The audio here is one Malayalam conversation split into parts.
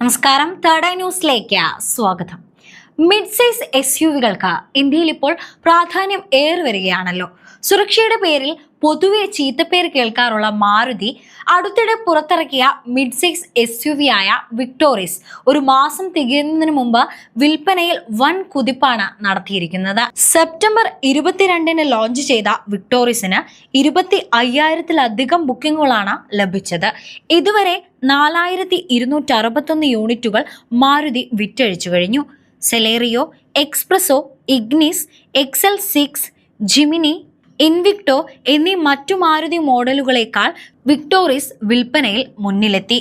നമസ്കാരം, തേർഡ് ഐ ന്യൂസിലേക്ക് സ്വാഗതം. മിഡ് സൈസ് SUVകൾക്ക് ഇന്ത്യയിൽ ഇപ്പോൾ പ്രാധാന്യം ഏറി വരികയാണല്ലോ. സുരക്ഷയുടെ പേരിൽ പൊതുവെ ചീത്തപ്പേര് കേൾക്കാറുള്ള മാരുതി അടുത്തിടെ പുറത്തിറക്കിയ മിഡ് സൈസ് SUV ആയ വിക്ടോറിസ് ഒരു മാസം തികയുന്നതിന് മുമ്പ് വിൽപ്പനയിൽ വൻ കുതിപ്പാണ് നടത്തിയിരിക്കുന്നത്. സെപ്റ്റംബർ 22-ന് ലോഞ്ച് ചെയ്ത വിക്ടോറിസിന് 25,000-ലധികം ബുക്കിംഗുകളാണ് ലഭിച്ചത്. ഇതുവരെ 4,261 യൂണിറ്റുകൾ മാരുതി വിറ്റഴിച്ചു കഴിഞ്ഞു. Celerio, Spresso, Ignis, XL6, Jimny, Invicto എന്നീ മറ്റു മാരുതി മോഡലുകളേക്കാൾ വിക്ടോറിസ് വിൽപ്പനയിൽ മുന്നിലെത്തി.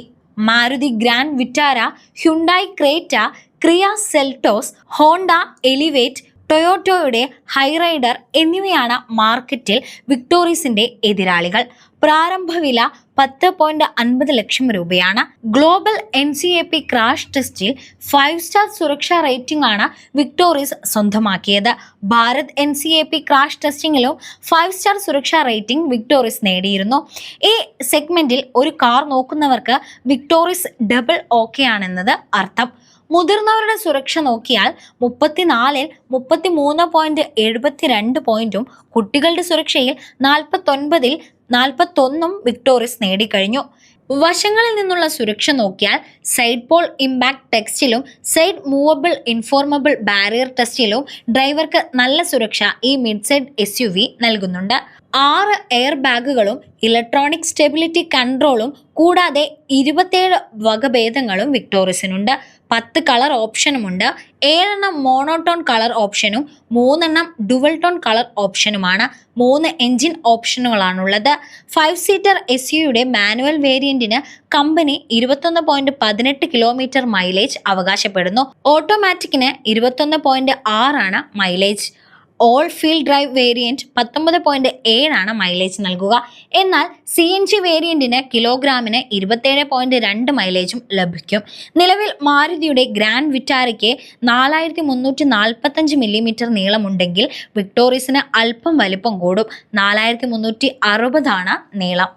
Maruti Grand Vitara, Hyundai Creta, Kia Seltos, Honda Elevate, ടൊയോട്ടോയുടെ ഹൈറൈഡർ എന്നിവയാണ് മാർക്കറ്റിൽ വിക്ടോറിസിന്റെ എതിരാളികൾ. പ്രാരംഭ വില 10.50 ലക്ഷം രൂപയാണ്. ഗ്ലോബൽ NCAP ക്രാഷ് ടെസ്റ്റിൽ 5 സ്റ്റാർ സുരക്ഷാ റേറ്റിംഗ് ആണ് വിക്ടോറിസ് സ്വന്തമാക്കിയത്. ഭാരത് NCAP ക്രാഷ് ടെസ്റ്റിംഗിലും 5 സ്റ്റാർ സുരക്ഷാ റേറ്റിംഗ് വിക്ടോറിസ് നേടിയിരുന്നു. ഈ സെഗ്മെന്റിൽ ഒരു കാർ നോക്കുന്നവർക്ക് വിക്ടോറിസ് ഡബിൾ ഓക്കെ ആണെന്നത് അർത്ഥം. മുതിർന്നവരുടെ സുരക്ഷ നോക്കിയാൽ 34-ൽ 33.72 പോയിന്റും കുട്ടികളുടെ സുരക്ഷയിൽ 49-ൽ 41 വിക്ടോറിസ് നേടിക്കഴിഞ്ഞു. വശങ്ങളിൽ നിന്നുള്ള സുരക്ഷ നോക്കിയാൽ സൈഡ് പോൾ ഇമ്പാക്ട് ടെസ്റ്റിലും സൈഡ് മൂവബിൾ ഇൻഫോർമബിൾ ബാരിയർ ടെസ്റ്റിലും ഡ്രൈവർക്ക് നല്ല സുരക്ഷ ഈ മിഡ് സൈഡ് SUV നൽകുന്നുണ്ട്. 6 എയർ ബാഗുകളും ഇലക്ട്രോണിക് സ്റ്റെബിലിറ്റി കൺട്രോളും കൂടാതെ 27 വകഭേദങ്ങളും വിക്ടോറിസിനുണ്ട്. 10 കളർ ഓപ്ഷനുമുണ്ട്. 7 മോണോടോൺ കളർ ഓപ്ഷനും 3 ഡുവൽ ടോൺ കളർ ഓപ്ഷനുമാണ്. 3 എഞ്ചിൻ ഓപ്ഷനുകളാണുള്ളത്. 5 സീറ്റർ SUVയുടെ മാനുവൽ വേരിയന്റിന് കമ്പനി 21.18 കിലോമീറ്റർ മൈലേജ് അവകാശപ്പെടുന്നു. ഓട്ടോമാറ്റിക്കിന് 21.6 മൈലേജ്. ഓൾ ഫീൽഡ് ഡ്രൈവ് വേരിയന്റ് 19.7 മൈലേജ് നൽകുക. എന്നാൽ CNG വേരിയന്റിന് കിലോഗ്രാമിന് 27.2 മൈലേജും ലഭിക്കും. നിലവിൽ മാരുതിയുടെ ഗ്രാൻഡ് വിറ്റാരയ്ക്ക് 4,345 മില്ലിമീറ്റർ നീളമുണ്ടെങ്കിൽ വിക്ടോറിസിന് അല്പം വലിപ്പം കൂടും. 4,360 നീളം.